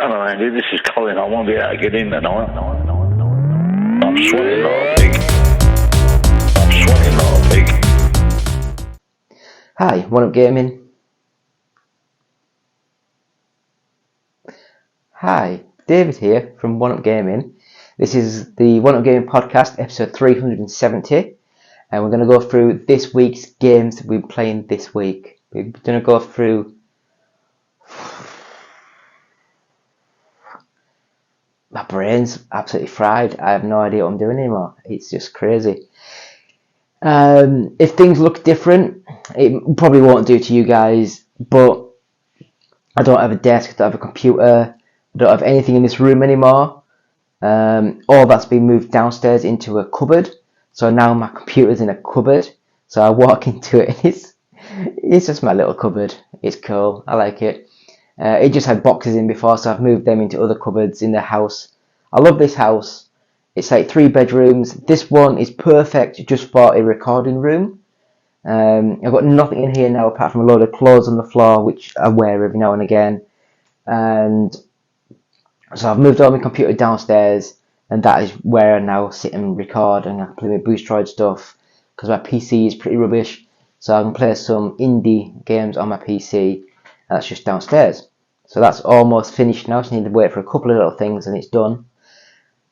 Hello, Andy. This is Colin. I won't be able to get in tonight. I'm sweating like a pig. I'm sweating like a pig. Hi, One Up Gaming. Hi, David here from One Up Gaming. This is the One Up Gaming podcast, episode 370, and we're going to go through this week's games that we've been playing this week. We're going to go through. My brain's absolutely fried. I have no idea what I'm doing anymore. It's just crazy. If things look different, it probably won't do to you guys, but I don't have a desk, I don't have a computer, I don't have anything in this room anymore. All that's been moved downstairs into a cupboard, so now my computer's in a cupboard, so I walk into it and it's just my little cupboard. It's cool, I like it. It just had boxes in before, so I've moved them into other cupboards in the house. I love this house. It's like 3 bedrooms. This one is perfect just for a recording room. I've got nothing in here now apart from a load of clothes on the floor, which I wear every now and again. And so I've moved all my computer downstairs, and that is where I now sit and record, and I can play my Boostroid stuff, because my PC is pretty rubbish. So I can play some indie games on my PC, and that's just downstairs. So that's almost finished now, so I need to wait for a couple of little things and it's done.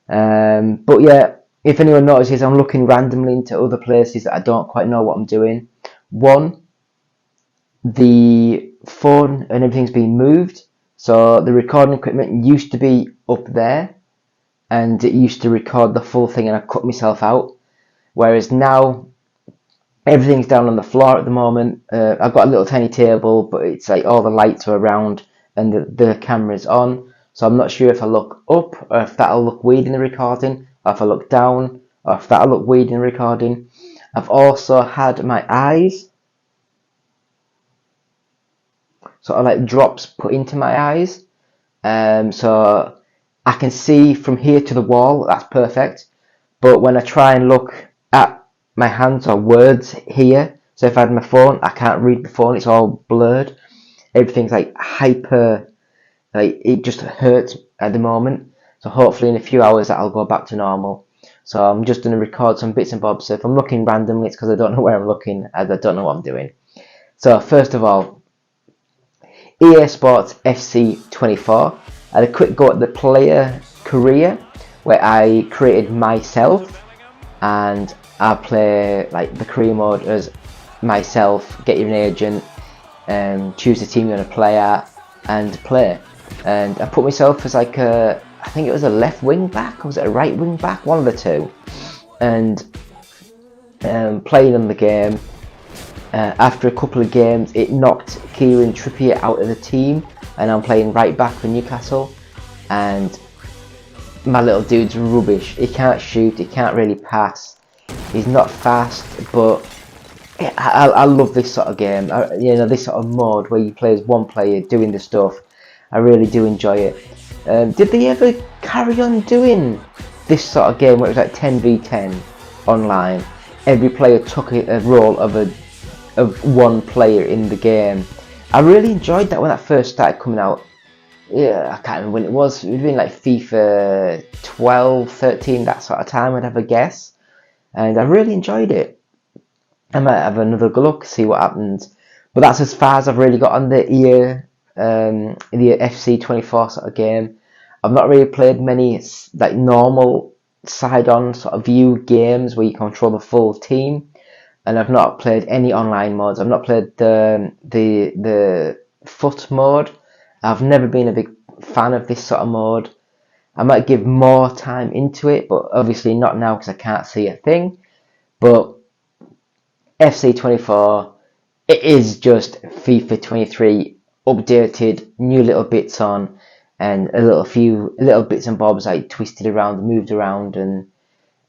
But yeah, if anyone notices, I'm looking randomly into other places that I don't quite know what I'm doing. One, the phone and everything's been moved, so the recording equipment used to be up there, and it used to record the full thing, and I cut myself out. Whereas now, everything's down on the floor at the moment. I've got a little tiny table, but it's like all the lights are around, and the camera's on. So I'm not sure if I look up, or if that'll look weird in the recording, or if I look down, or if that'll look weird in the recording. I've also had my eyes sort of like drops put into my eyes. So I can see from here to the wall, that's perfect. But when I try and look at my hands or words here, so if I had my phone, I can't read the phone, it's all blurred. Everything's like hyper, like it just hurts at the moment. So hopefully in a few hours that'll go back to normal. So I'm just going to record some bits and bobs. So if I'm looking randomly, it's because I don't know where I'm looking, as I don't know what I'm doing. So first of all, EA Sports FC 24. I had a quick go at the player career, where I created myself, and I play like the career mode as myself, get you an agent, choose the team you want to play at, and play. And I put myself as like I think it was a left wing back, or was it a right wing back, one of the two, and playing on the game. After a couple of games, it knocked Kieran Trippier out of the team, and I'm playing right back for Newcastle, and my little dude's rubbish. He can't shoot, he can't really pass, he's not fast, but I love this sort of game. This sort of mode where you play as one player doing the stuff. I really do enjoy it. Did they ever carry on doing this sort of game where it was like 10v10 online? Every player took a role of one player in the game. I really enjoyed that when that first started coming out. Yeah, I can't remember when it was. It would have been like FIFA 12, 13, that sort of time, I'd have a guess. And I really enjoyed it. I might have another look, see what happens. But that's as far as I've really got on the EA, the FC 24 sort of game. I've not really played many like normal side-on sort of view games where you control the full team. And I've not played any online modes. I've not played the foot mode. I've never been a big fan of this sort of mode. I might give more time into it, but obviously not now because I can't see a thing. But FC 24, it is just FIFA 23 updated, new little bits on, and a few little bits and bobs like twisted around, moved around, and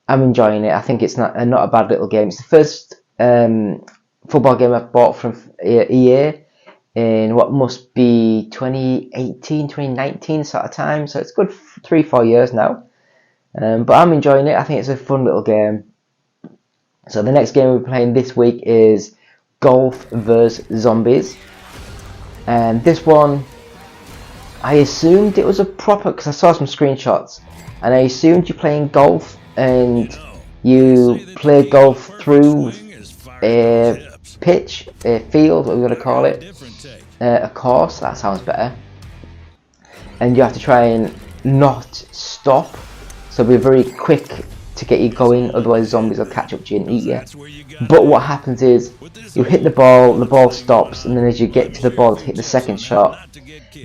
I'm enjoying it. I think it's not a bad little game. It's the first football game I've bought from EA in what must be 2018, 2019 sort of time. So it's good 3-4 years now. But I'm enjoying it. I think it's a fun little game. So the next game we're playing this week is Golf vs Zombies. And this one, I assumed it was a proper, because I saw some screenshots, and I assumed you're playing golf and you play golf through a pitch, a field, what we're going to call it, a course, that sounds better, and you have to try and not stop, so be very quick to get you going, otherwise zombies will catch up to you and eat you. But what happens is, you hit the ball stops, and then as you get to the ball to hit the second shot,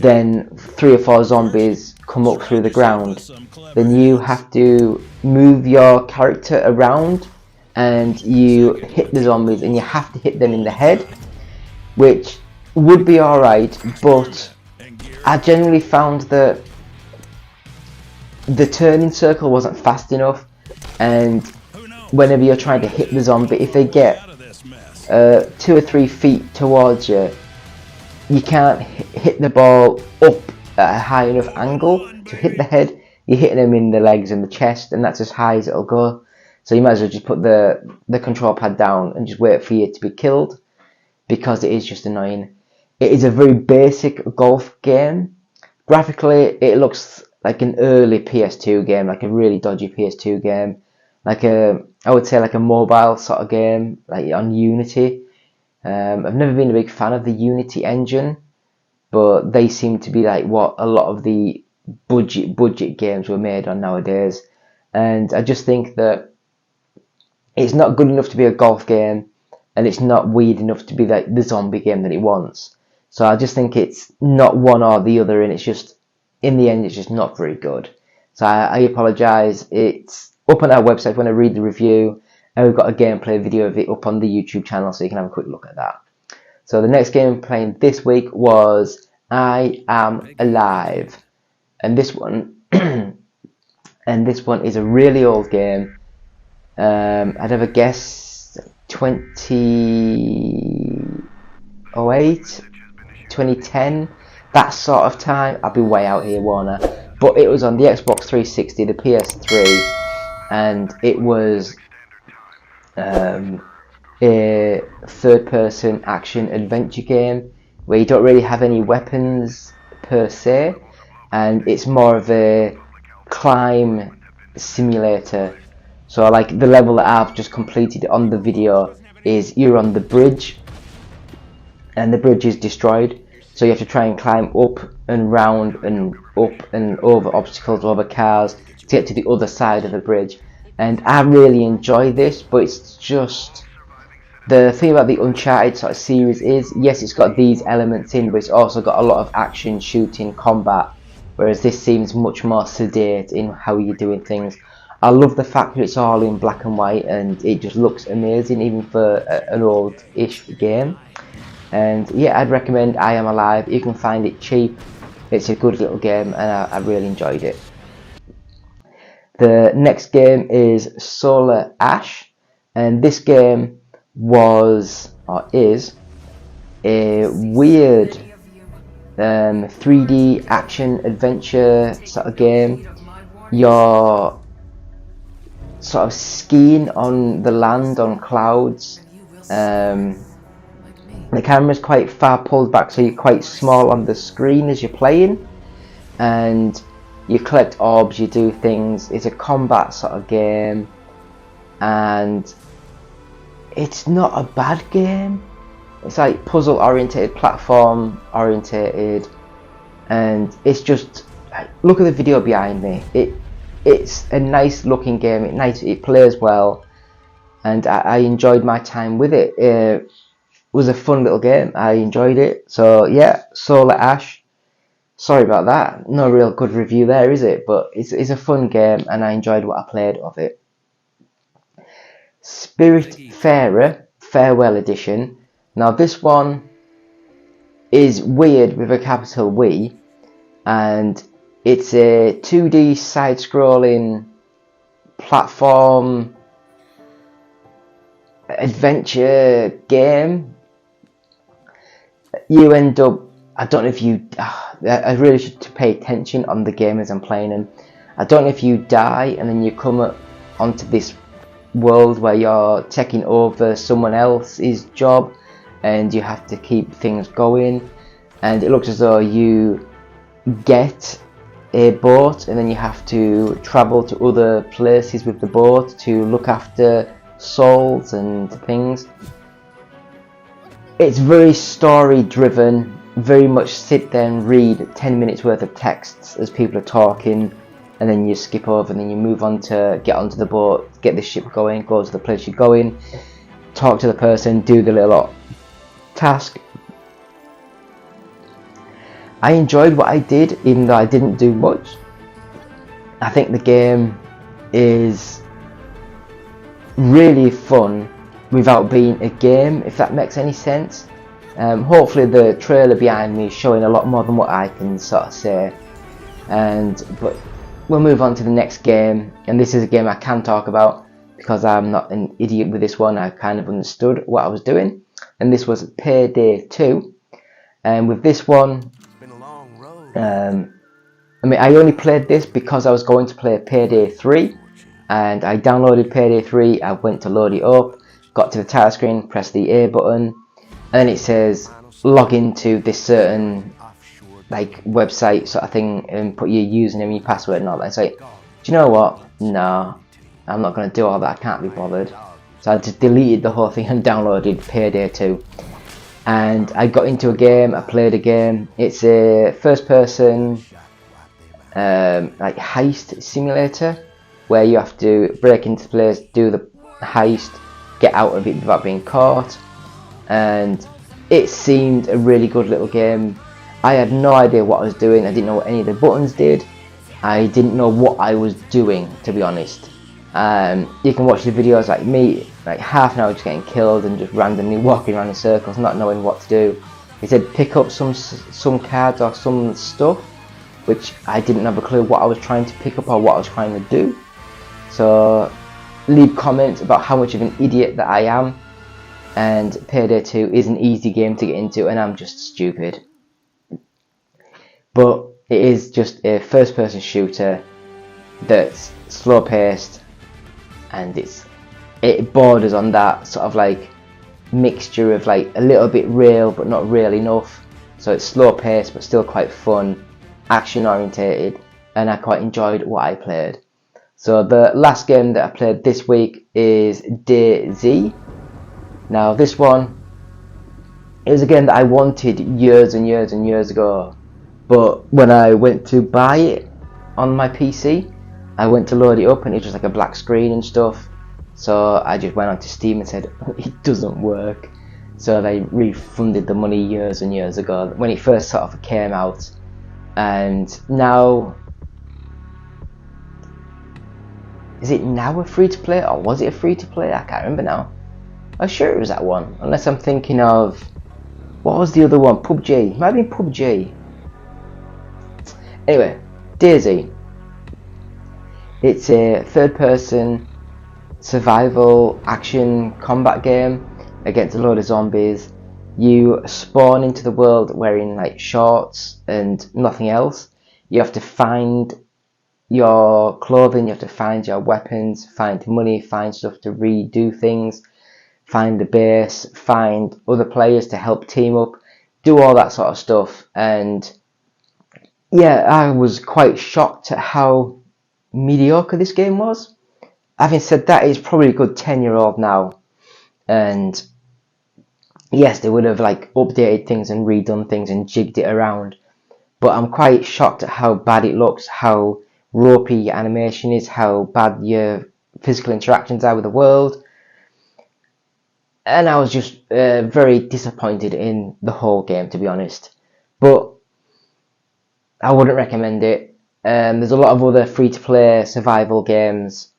then 3 or 4 zombies come up through the ground. Then you have to move your character around, and you hit the zombies, and you have to hit them in the head, which would be alright, but I generally found that the turning circle wasn't fast enough, and whenever you're trying to hit the zombie, if they get 2 or 3 feet towards you, you can't hit the ball up at a high enough angle to hit the head. You're hitting them in the legs and the chest, and that's as high as it'll go. So you might as well just put the control pad down and just wait for you to be killed, because it is just annoying. It is a very basic golf game. Graphically, it looks like an early PS2 game, like a really dodgy PS2 game, like I would say like a mobile sort of game, like on Unity. I've never been a big fan of the Unity engine, but they seem to be like what a lot of the budget games were made on nowadays, and I just think that it's not good enough to be a golf game, and it's not weird enough to be like the zombie game that it wants. So I just think it's not one or the other, and it's just, in the end, it's just not very good. So I apologise. It's up on our website when I read the review, and we've got a gameplay video of it up on the YouTube channel, so you can have a quick look at that. So the next game I'm playing this week was I Am Alive, and this one is a really old game. I'd have a guess 2008, 2010, that sort of time. I'll be way out here, Warner, but it was on the Xbox 360, the PS3, and it was a third-person action adventure game where you don't really have any weapons per se, and it's more of a climb simulator. So like the level that I've just completed on the video is you're on the bridge, and the bridge is destroyed, so you have to try and climb up and round and up and over obstacles, over cars, to get to the other side of the bridge. And I really enjoy this, but it's just, the thing about the Uncharted sort of series is, yes, it's got these elements in, but it's also got a lot of action, shooting, combat, whereas this seems much more sedate in how you're doing things. I love the fact that it's all in black and white, and it just looks amazing even for an old-ish game. And yeah, I'd recommend I Am Alive. You can find it cheap. It's a good little game, and I really enjoyed it. The next game is Solar Ash, and this game was, or is, a weird 3D action adventure sort of game. You're sort of skiing on the land, on clouds. The camera's quite far pulled back, so you're quite small on the screen as you're playing, and you collect orbs, you do things. It's a combat sort of game, and it's not a bad game. It's like puzzle orientated, platform orientated, and it's just, look at the video behind me. It's a nice looking game. It plays well, and I enjoyed my time with it. It was a fun little game. I enjoyed it. So yeah, Solar Ash. Sorry about that. No real good review there, is it? But it's a fun game, and I enjoyed what I played of it. Spiritfarer Farewell Edition. Now this one is weird with a capital W, and it's a 2D side-scrolling platform adventure game. You end up, I don't know if you, I really should pay attention on the game as I'm playing, and I don't know if you die and then you come onto this world where you're taking over someone else's job, and you have to keep things going, and it looks as though you get a boat, and then you have to travel to other places with the boat to look after souls and things. It's very story driven, very much sit there and read 10 minutes worth of texts as people are talking, and then you skip over and then you move on to get onto the boat, get the ship going, go to the place you're going, talk to the person, do the little task. I enjoyed what I did, even though I didn't do much. I think the game is really fun without being a game, if that makes any sense. Hopefully the trailer behind me is showing a lot more than what I can sort of say. But we'll move on to the next game, and this is a game I can talk about because I'm not an idiot with this one. I kind of understood what I was doing, and this was Payday 2. And with this one, I only played this because I was going to play Payday 3, and I downloaded Payday 3, I went to load it up, got to the title screen, pressed the A button, and then it says log into this certain website sort of thing and put your username and your password and all that. It's like, do you know what? No, I'm not going to do all that, I can't be bothered. So I just deleted the whole thing and downloaded Payday 2. And I got into a game, I played a game. It's a first person heist simulator where you have to break into the place, do the heist, get out of it without being caught. And it seemed a really good little game. I had no idea what I was doing, I didn't know what any of the buttons did. I didn't know what I was doing, to be honest. You can watch the videos like me, like half an hour just getting killed and just randomly walking around in circles, not knowing what to do. He said pick up some cards or some stuff, which I didn't have a clue what I was trying to pick up or what I was trying to do. So leave comments about how much of an idiot that I am. And Payday 2 is an easy game to get into, and I'm just stupid. But it is just a first person shooter that's slow paced, and it borders on that sort of like mixture of like a little bit real but not real enough. So it's slow paced but still quite fun, action orientated, and I quite enjoyed what I played. So the last game that I played this week is DayZ. Now this one, it was a game that I wanted years and years and years ago, but when I went to buy it on my PC, I went to load it up and it was just like a black screen and stuff. So I just went onto Steam and said, it doesn't work. So they refunded the money years and years ago when it first sort of came out. And now, is it now a free to play, or was it a free to play? I can't remember now. I'm sure it was that one, unless I'm thinking of, what was the other one? PUBG, might have been PUBG. Anyway, DayZ. It's a third person survival action combat game against a load of zombies. You spawn into the world wearing like shorts and nothing else. You have to find your clothing, you have to find your weapons, find money, find stuff to redo things, find the base, find other players to help team up, do all that sort of stuff. And yeah, I was quite shocked at how mediocre this game was. Having said that, it's probably a good 10-year-old now, and yes, they would have like updated things and redone things and jigged it around, but I'm quite shocked at how bad it looks, how ropey your animation is, how bad your physical interactions are with the world. And I was just very disappointed in the whole game, to be honest. But I wouldn't recommend it. There's a lot of other free-to-play survival games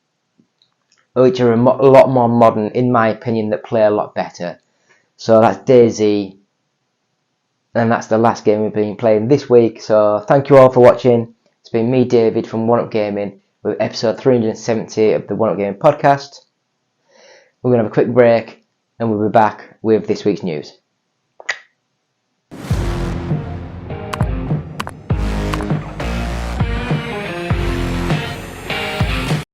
which are a lot more modern, in my opinion, that play a lot better. So that's DayZ, and that's the last game we've been playing this week. So thank you all for watching. It's been me, David, from One Up Gaming, with episode 370 of the One Up Gaming podcast. We're going to have a quick break, and we'll be back with this week's news.